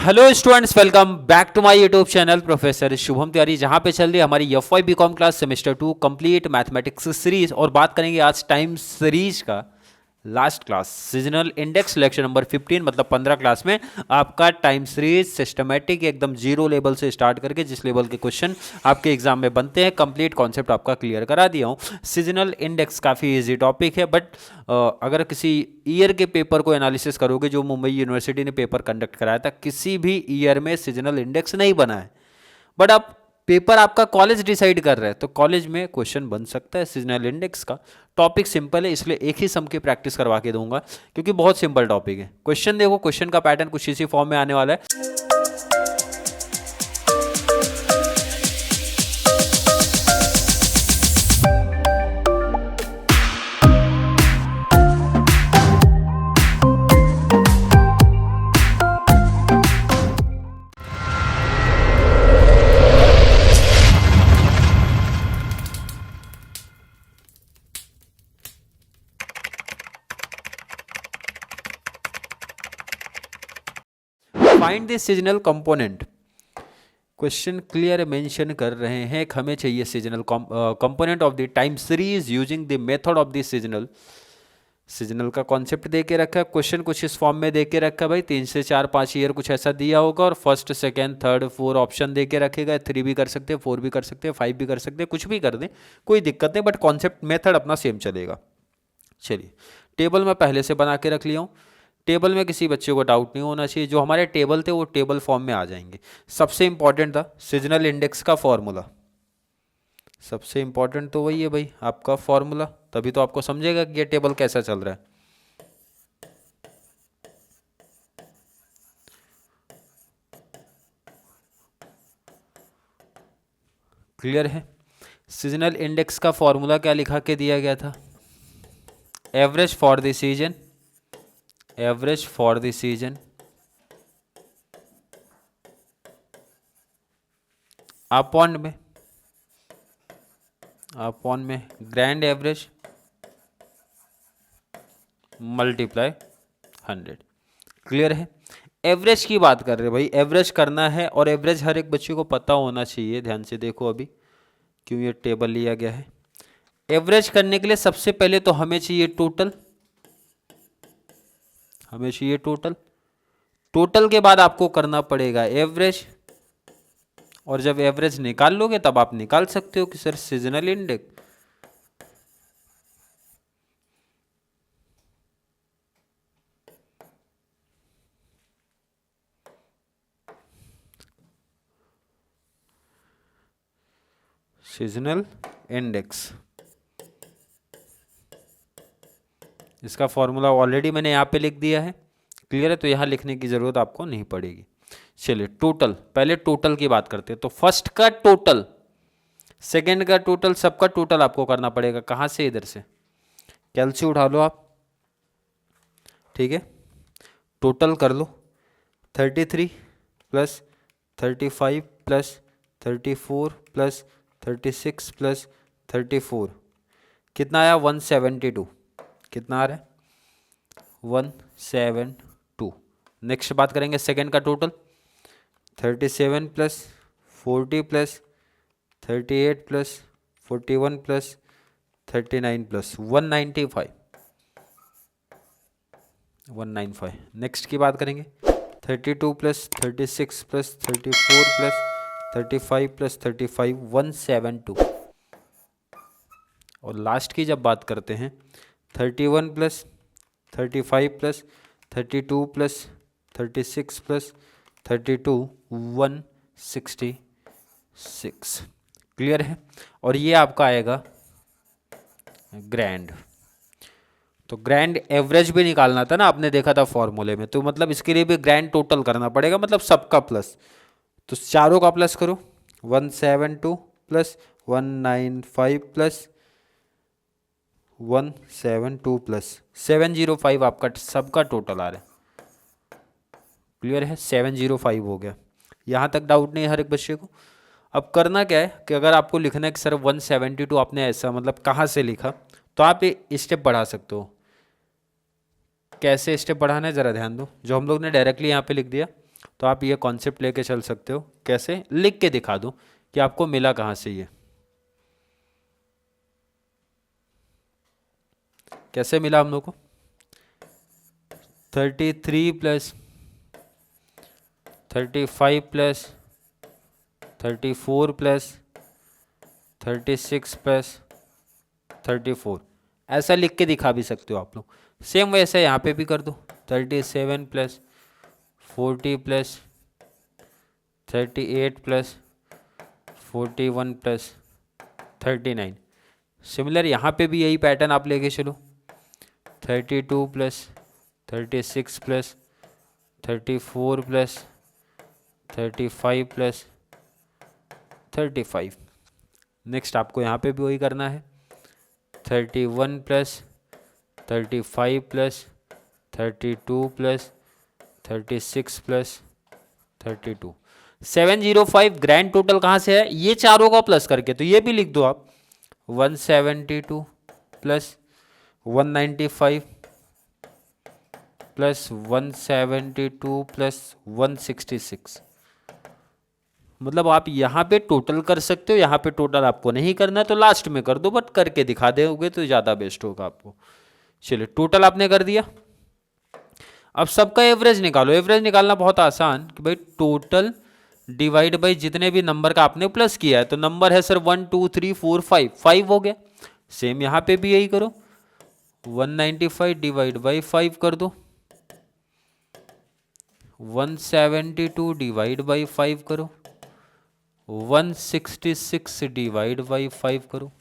Hello students, welcome back to my YouTube channel professor Shubham Tiwari, जहां पे चल रही है हमारी FY BCom class semester 2 complete mathematics series. और बात करेंगे आज टाइम सीरीज का last class seasonal index lecture number 15, मतलब 15 क्लास में आपका टाइम सीरीज सिस्टमेटिक एकदम जीरो लेवल से स्टार्ट करके जिस लेवल के क्वेश्चन आपके एग्जाम में बनते हैं कंप्लीट कॉन्सेप्ट आपका क्लियर करा दिया हूँ। सीजनल इंडेक्स काफ़ी इजी टॉपिक है, बट अगर किसी ईयर के पेपर को एनालिसिस करोगे, जो मुंबई यूनिवर्सिटी ने पेपर कंडक्ट कराया था, किसी भी ईयर में सीजनल इंडेक्स नहीं बना है, बट आप पेपर आपका कॉलेज डिसाइड कर रहे हैं तो कॉलेज में क्वेश्चन बन सकता है सीजनल इंडेक्स का। टॉपिक सिंपल है, इसलिए एक ही सम की प्रैक्टिस करवा के दूंगा क्योंकि बहुत सिंपल टॉपिक है। क्वेश्चन देखो, क्वेश्चन का पैटर्न कुछ इसी फॉर्म में आने वाला है। Find the seasonal component. Question clear mention कर रहे हैं कि हमें चाहिए seasonal component of the time series using the method of the seasonal. Seasonal का कॉन्सेप्ट दे के रखा है, क्वेश्चन कुछ इस फॉर्म में दे के रखा है भाई, 3 से 4 5 ईयर कुछ ऐसा दिया होगा और फर्स्ट सेकेंड थर्ड 4 ऑप्शन दे के रखेगा। 3 भी कर सकते हैं, 4 भी कर सकते हैं, 5 भी कर सकते हैं, कुछ भी कर दें, कोई दिक्कत नहीं, बट कॉन्सेप्ट मेथड अपना सेम चलेगा। चलिए, टेबल मैं पहले से बना के रख लिया हूँ। टेबल में किसी बच्चे को डाउट नहीं होना चाहिए, जो हमारे टेबल थे वो टेबल फॉर्म में आ जाएंगे। सबसे इंपॉर्टेंट था सीजनल इंडेक्स का फॉर्मूला, सबसे इंपॉर्टेंट तो वही है भाई आपका फॉर्मूला, तभी तो आपको समझेगा कि ये टेबल कैसा चल रहा है। क्लियर है? सीजनल इंडेक्स का फॉर्मूला क्या लिखा के दिया गया था? Average for the season, average for the season upon में ग्रैंड एवरेज मल्टीप्लाई 100। क्लियर है? एवरेज की बात कर रहे हैं भाई, एवरेज करना है और एवरेज हर एक बच्चे को पता होना चाहिए। ध्यान से देखो अभी क्यों ये टेबल लिया गया है। एवरेज करने के लिए सबसे पहले तो हमें चाहिए टोटल, हमें चाहिए टोटल। टोटल के बाद आपको करना पड़ेगा एवरेज, और जब एवरेज निकाल लोगे तब आप निकाल सकते हो कि sir seasonal index. Seasonal index, इसका फॉर्मूला ऑलरेडी मैंने यहाँ पे लिख दिया है। क्लियर है? तो यहाँ लिखने की जरूरत आपको नहीं पड़ेगी। चलिए, टोटल, पहले टोटल की बात करते हैं। तो फर्स्ट का टोटल, सेकंड का टोटल, सबका टोटल आपको करना पड़ेगा। कहाँ से? इधर से कैलसी उठा लो आप, ठीक है, टोटल कर लो। 33 प्लस 35 प्लस 34 प्लस 36 प्लस 34 कितना आया? 172। कितना आ रहा है? 172। नेक्स्ट बात करेंगे सेकंड का total. 37 plus 40 plus 38 plus 41 plus 39 plus 195। 195। Next की बात करेंगे 32 प्लस 36 प्लस 34 प्लस 35 प्लस 35 172। और लास्ट की जब बात करते हैं 31 plus 35 plus 32 plus 36 plus 32 166। Clear है? और ये आपका आएगा ग्रैंड। तो ग्रैंड एवरेज भी निकालना था ना, आपने देखा था फॉर्मूले में, तो मतलब इसके लिए भी ग्रैंड टोटल करना पड़ेगा, मतलब सबका प्लस। तो चारों का प्लस करो, 172 प्लस 195 प्लस 172 प्लस 705 आपका सबका टोटल आ रहा है। क्लियर है? 705 हो गया। यहाँ तक डाउट नहीं है हर एक बच्चे को? अब करना क्या है कि अगर आपको लिखना है कि सर 172 आपने ऐसा मतलब कहाँ से लिखा, तो आप ये स्टेप बढ़ा सकते हो। कैसे स्टेप बढ़ाना है ज़रा ध्यान दो। जो हम लोग ने डायरेक्टली यहाँ पे लिख दिया, तो आप ये कॉन्सेप्ट लेके चल सकते हो। कैसे, लिख के दिखा दूं कि आपको मिला कहाँ से, ये कैसे मिला हम लोग को। 33 प्लस 35 प्लस 34 प्लस 36 प्लस 34, ऐसा लिख के दिखा भी सकते हो आप लोग। सेम वैसे यहाँ पे भी कर दो, 37 plus 40 plus 38 plus 41 plus 39। Similar यहाँ पे भी यही पैटर्न आप लेके चलो, 32 plus 36 plus 34 plus 35 plus 35। Next आपको यहाँ पे भी वही करना है, 31 plus 35 plus 32 plus 36 plus 32। 705 grand total कहाँ से है, ये चारों का प्लस करके, तो ये भी लिख दो आप, 172 प्लस 195 प्लस 172 प्लस 166। मतलब आप यहाँ पे टोटल कर सकते हो, यहाँ पे टोटल आपको नहीं करना तो लास्ट में कर दो, बट करके दिखा दोगे तो ज़्यादा बेस्ट होगा आपको। चलिए टोटल आपने कर दिया, अब सबका एवरेज निकालो। एवरेज निकालना बहुत आसान कि भाई टोटल डिवाइड बाई जितने भी नंबर का आपने प्लस किया है, तो नंबर है सर 1 2 3 4 5, 5 हो गया। सेम यहाँ पे भी यही करो, 195 डिवाइड बाई 5 कर दो, 172 डिवाइड बाई 5 करो, 166 डिवाइड बाई 5 करो,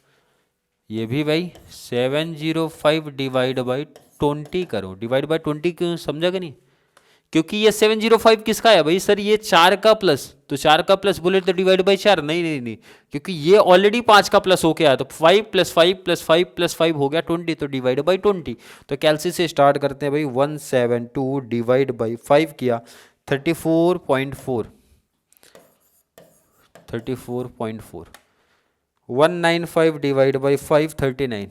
ये भी भाई 705 डिवाइड बाई 20 करो। डिवाइड बाई 20 क्यों, समझा कि नहीं, क्योंकि ये 705 किसका है भाई सर, ये 4 का प्लस, तो 4 का प्लस बोले तो डिवाइड बाई 4, नहीं नहीं नहीं, क्योंकि ये ऑलरेडी 5 का प्लस होके आया, तो 5 प्लस 5 प्लस 5 प्लस 5 हो गया 20, तो डिवाइड बाई 20। तो कैलसी से स्टार्ट करते हैं भाई, 172 डिवाइड बाई 5 किया 34.4, 34.4, 195 डिवाइड बाई 5 39,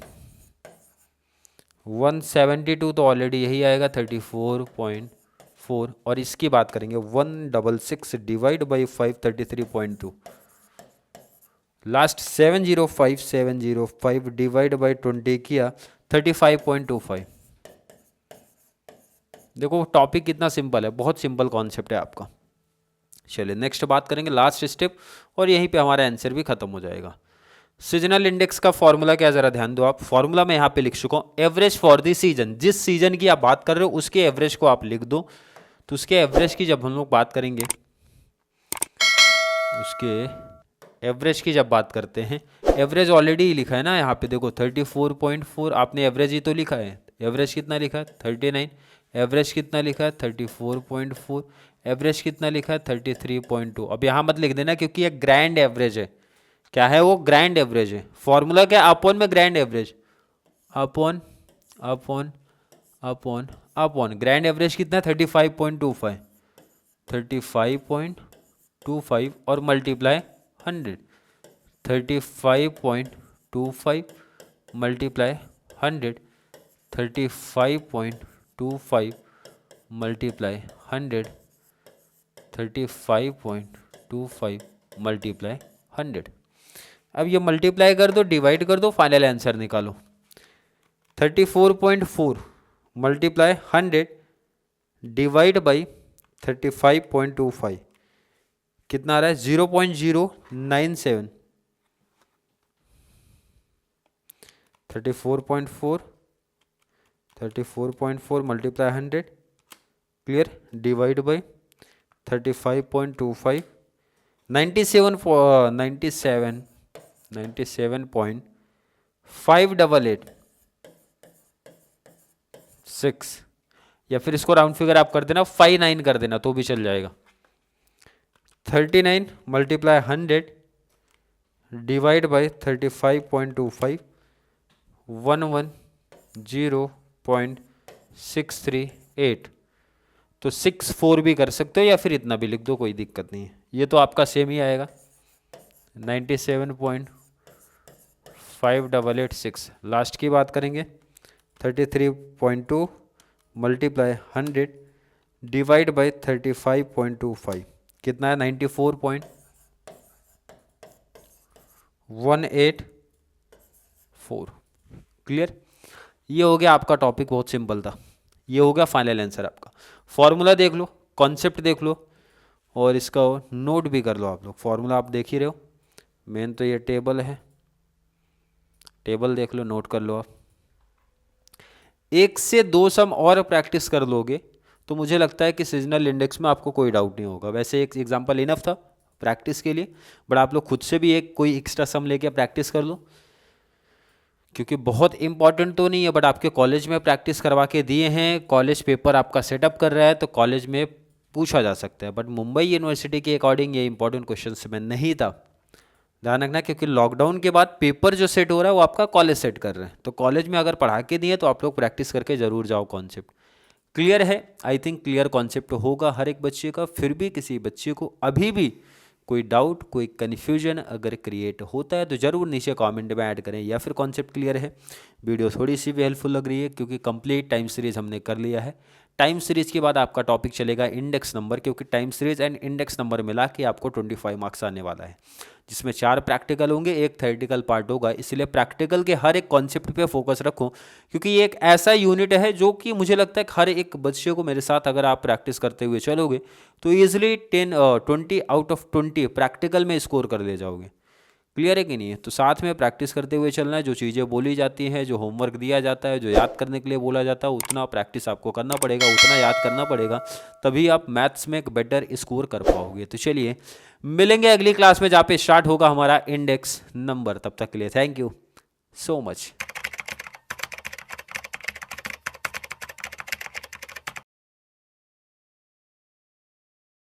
172 तो ऑलरेडी यही आएगा 34.4, और इसकी बात करेंगे 166 divide by 5 33.2, last 705 divide by 20 किया 35.25। देखो टॉपिक कितना सिंपल है, बहुत सिंपल कॉन्सेप्ट है आपका। चलिए नेक्स्ट बात करेंगे, लास्ट स्टेप, और यहीं पे हमारा आंसर भी खत्म हो जाएगा। सीजनल इंडेक्स का फॉर्मूला क्या, जरा ध्यान दो आप। फॉर्मूला मैं यहाँ पे लिख चुका हूँ, एवरेज फॉर द सीजन, जिस सीजन की आप बात कर रहे हो उसके एवरेज को आप लिख दो। तो उसके एवरेज की जब हम लोग बात करेंगे, उसके एवरेज की जब बात करते हैं, एवरेज ऑलरेडी लिखा है ना यहाँ पे, देखो 34.4 आपने एवरेज ही तो लिखा है। एवरेज कितना लिखा है 39, एवरेज कितना लिखा है 34.4, एवरेज कितना लिखा है 33.2। अब यहाँ मत लिख देना क्योंकि ये ग्रैंड एवरेज है। क्या है वो, ग्रैंड एवरेज है। फॉर्मूला क्या, अपॉन में grand average, upon upon upon upon grand average कितना 35.25, 35.25 और मल्टीप्लाई 100, 35.25 मल्टीप्लाई 100, 35.25 मल्टीप्लाई 100, 35.25 मल्टीप्लाई 100। अब ये मल्टीप्लाई कर दो, डिवाइड कर दो, फाइनल आंसर निकालो। 34.4 मल्टीप्लाई 100 डिवाइड बाई 35.25 कितना आ रहा है 0.097। 34.4 मल्टीप्लाई 100 क्लियर, डिवाइड बाई 35.25, 97.588 या फिर इसको राउंड फिगर आप कर देना 59 कर देना तो भी चल जाएगा। 39 मल्टीप्लाई 100 डिवाइड बाई 35.25 110.638, तो 64 भी कर सकते हो या फिर इतना भी लिख दो, कोई दिक्कत नहीं है। ये तो आपका सेम ही आएगा 97.5886। लास्ट की बात करेंगे 33.2 मल्टीप्लाई 100 डिवाइड बाई 35.25 कितना है? 94.184। क्लियर? ये हो गया आपका टॉपिक, बहुत सिंपल था। ये हो गया फाइनल आंसर आपका। फॉर्मूला देख लो, कॉन्सेप्ट देख लो और इसका नोट भी कर लो आप लोग। फॉर्मूला आप देख ही रहे हो, मेन तो ये टेबल है, टेबल देख लो, नोट कर लो आप। एक से दो सम और प्रैक्टिस कर लोगे तो मुझे लगता है कि सीजनल इंडेक्स में आपको कोई डाउट नहीं होगा। वैसे एक एग्जांपल इनफ था प्रैक्टिस के लिए, बट आप लोग खुद से भी एक कोई एक्स्ट्रा सम लेके प्रैक्टिस कर लो, क्योंकि बहुत इंपॉर्टेंट तो नहीं है, बट आपके कॉलेज में प्रैक्टिस करवा के दिए हैं, कॉलेज पेपर आपका सेटअप कर रहा है तो कॉलेज में पूछा जा सकता है। बट मुंबई यूनिवर्सिटी के अकॉर्डिंग ये इंपॉर्टेंट क्वेश्चन में नहीं था, ध्यान रखना, क्योंकि लॉकडाउन के बाद पेपर जो सेट हो रहा है वो आपका कॉलेज सेट कर रहे हैं। तो कॉलेज में अगर पढ़ा के दिए तो आप लोग प्रैक्टिस करके जरूर जाओ। कॉन्सेप्ट क्लियर है? आई थिंक क्लियर कॉन्सेप्ट होगा हर एक बच्चे का। फिर भी किसी बच्चे को अभी भी कोई डाउट, कोई कन्फ्यूजन अगर क्रिएट होता है तो ज़रूर नीचे कमेंट में ऐड करें, या फिर कॉन्सेप्ट क्लियर है, वीडियो थोड़ी सी भी हेल्पफुल लग रही है, क्योंकि कंप्लीट टाइम सीरीज हमने कर लिया है। टाइम सीरीज के बाद आपका टॉपिक चलेगा इंडेक्स नंबर, क्योंकि time series and index number मिला के आपको 25 मार्क्स आने वाला है, जिसमें 4 प्रैक्टिकल होंगे, 1 थ्योरेटिकल पार्ट होगा। इसलिए प्रैक्टिकल के हर एक कॉन्सेप्ट पे फोकस रखो, क्योंकि ये एक ऐसा यूनिट है जो कि मुझे लगता है कि हर एक बच्चे को मेरे साथ अगर आप प्रैक्टिस करते हुए चलोगे तो ईजिली 20 आउट ऑफ 20 प्रैक्टिकल में स्कोर कर ले जाओगे। क्लियर है कि नहीं है? तो साथ में प्रैक्टिस करते हुए चलना है। जो चीज़ें बोली जाती हैं, जो होमवर्क दिया जाता है, जो याद करने के लिए बोला जाता है, उतना प्रैक्टिस आपको करना पड़ेगा, उतना याद करना पड़ेगा, तभी आप मैथ्स में एक बेटर स्कोर कर पाओगे। तो चलिए मिलेंगे अगली क्लास में, जहाँ पे स्टार्ट होगा हमारा इंडेक्स नंबर। तब तक के लिए थैंक यू सो मच।